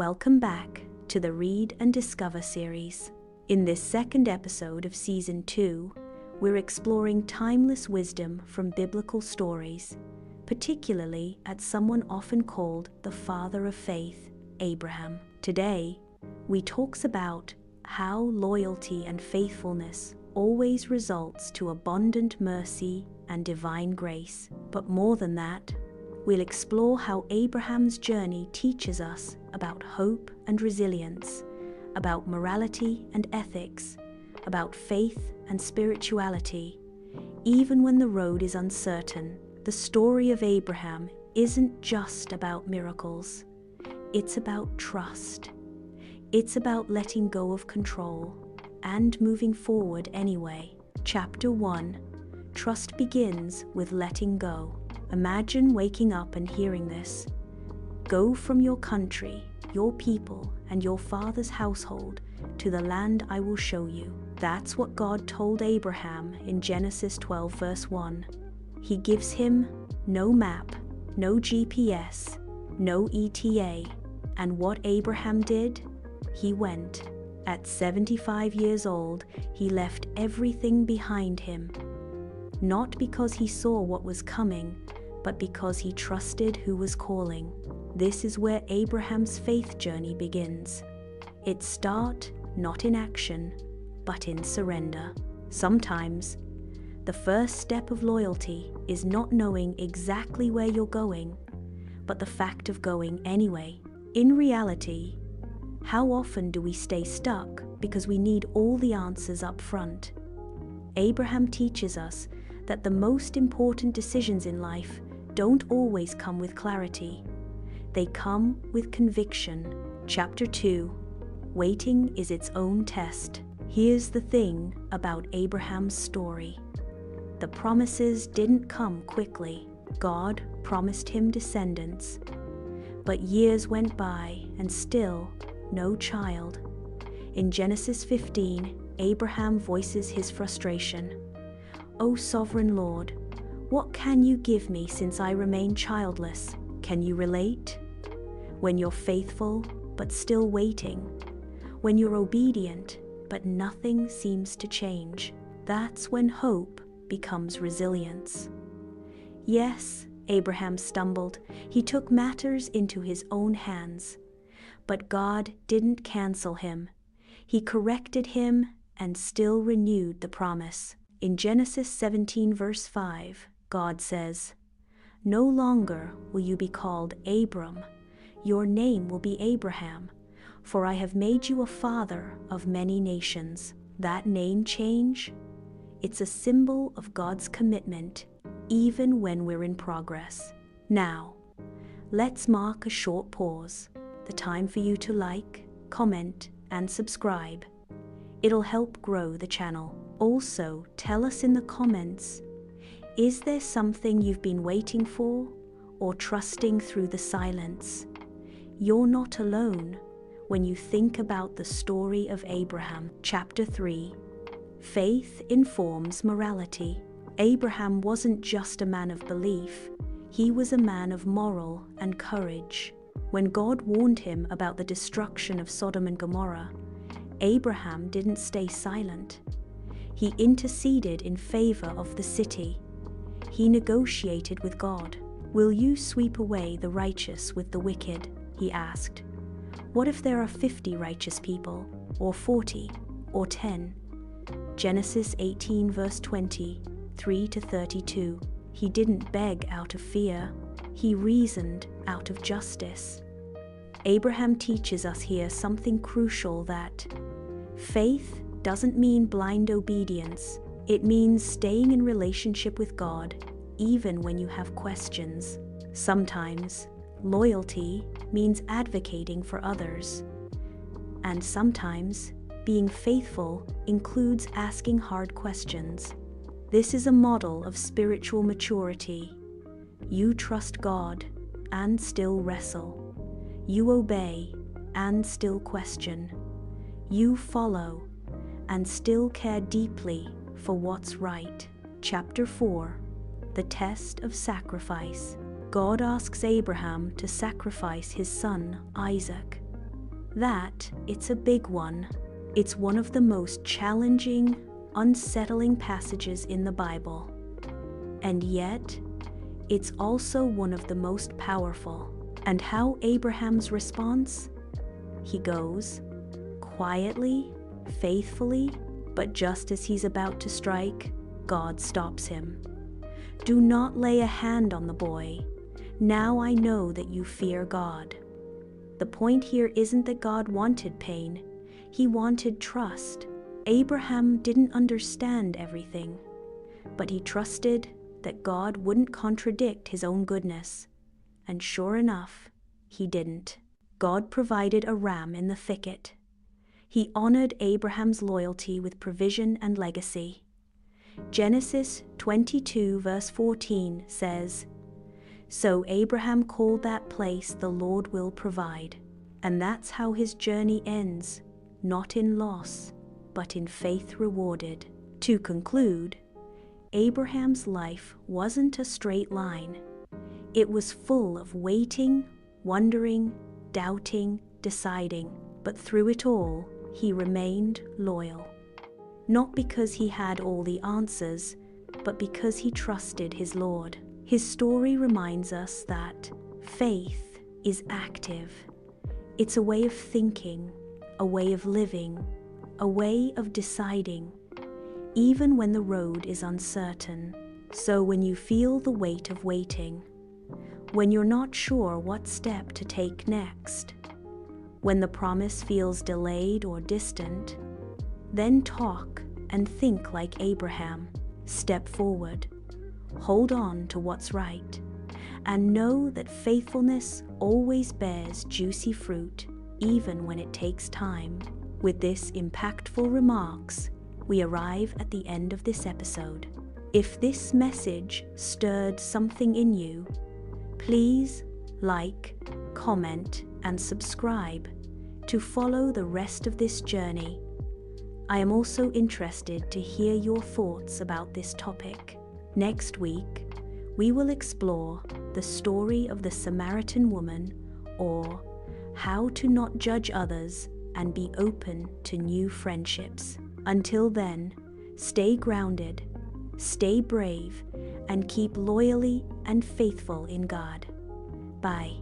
Welcome back to the Read and Discover series. In this second episode of Season 2, we're exploring timeless wisdom from biblical stories, particularly at someone often called the father of faith, Abraham. Today, we talks about how loyalty and faithfulness always results to abundant mercy and divine grace. But more than that, we'll explore how Abraham's journey teaches us about hope and resilience, about morality and ethics, about faith and spirituality. Even when the road is uncertain, the story of Abraham isn't just about miracles. It's about trust. It's about letting go of control and moving forward anyway. Chapter 1. Trust begins with letting go. Imagine waking up and hearing this. Go from your country, your people, and your father's household to the land I will show you. That's what God told Abraham in Genesis 12 verse 1. He gives him no map, no GPS, no ETA. And what Abraham did? He went. At 75 years old, he left everything behind him. Not because he saw what was coming, but because he trusted who was calling. This is where Abraham's faith journey begins. It starts not in action, but in surrender. Sometimes, the first step of loyalty is not knowing exactly where you're going, but the fact of going anyway. In reality, how often do we stay stuck because we need all the answers up front? Abraham teaches us that the most important decisions in life don't always come with clarity. They come with conviction. Chapter 2. Waiting is its own test. Here's the thing about Abraham's story. The promises didn't come quickly. God promised him descendants. But years went by and still no child. In Genesis 15, Abraham voices his frustration. "O sovereign Lord, what can you give me since I remain childless?" Can you relate? When you're faithful, but still waiting. When you're obedient, but nothing seems to change. That's when hope becomes resilience. Yes, Abraham stumbled. He took matters into his own hands. But God didn't cancel him. He corrected him and still renewed the promise. In Genesis 17 verse 5, God says, "No longer will you be called Abram. Your name will be Abraham, for I have made you a father of many nations." That name change? It's a symbol of God's commitment, even when we're in progress. Now, let's mark a short pause. The time for you to like, comment, and subscribe. It'll help grow the channel. Also, tell us in the comments, is there something you've been waiting for or trusting through the silence? You're not alone when you think about the story of Abraham. Chapter 3. Faith informs morality. Abraham wasn't just a man of belief, he was a man of moral and courage. When God warned him about the destruction of Sodom and Gomorrah, Abraham didn't stay silent. He interceded in favor of the city. He negotiated with God. "Will you sweep away the righteous with the wicked?" he asked. "What if there are 50 righteous people, or 40, or 10? Genesis 18 verse 23 to 32. He didn't beg out of fear. He reasoned out of justice. Abraham teaches us here something crucial, that faith doesn't mean blind obedience. It means staying in relationship with God, even when you have questions. Sometimes, loyalty means advocating for others. And sometimes, being faithful includes asking hard questions. This is a model of spiritual maturity. You trust God and still wrestle. You obey and still question. You follow and still care deeply for what's right. Chapter 4. The Test of Sacrifice. God asks Abraham to sacrifice his son, Isaac. It's a big one. It's one of the most challenging, unsettling passages in the Bible. And yet, it's also one of the most powerful. And how Abraham's response? He goes, quietly, faithfully, but just as he's about to strike, God stops him. Do not lay a hand on the boy. Now I know that you fear God. The point here isn't that God wanted pain. He wanted trust. Abraham didn't understand everything, but he trusted that God wouldn't contradict his own goodness. And sure enough, he didn't. God provided a ram in the thicket. He honored Abraham's loyalty with provision and legacy. Genesis 22 verse 14 says, "So Abraham called that place, the Lord will provide." And that's how his journey ends, not in loss, but in faith rewarded. To conclude, Abraham's life wasn't a straight line. It was full of waiting, wondering, doubting, deciding. But through it all, he remained loyal. Not because he had all the answers, but because he trusted his Lord. His story reminds us that faith is active. It's a way of thinking, a way of living, a way of deciding, even when the road is uncertain. So when you feel the weight of waiting, when you're not sure what step to take next, when the promise feels delayed or distant, then talk and think like Abraham. Step forward, hold on to what's right, and know that faithfulness always bears juicy fruit, even when it takes time. With this impactful remarks, we arrive at the end of this episode. If this message stirred something in you, please like, comment, and subscribe to follow the rest of this journey. I am also interested to hear your thoughts about this topic. Next week, we will explore the story of the Samaritan woman, or how to not judge others and be open to new friendships. Until then, stay grounded, stay brave, and keep loyally and faithful in God. Bye.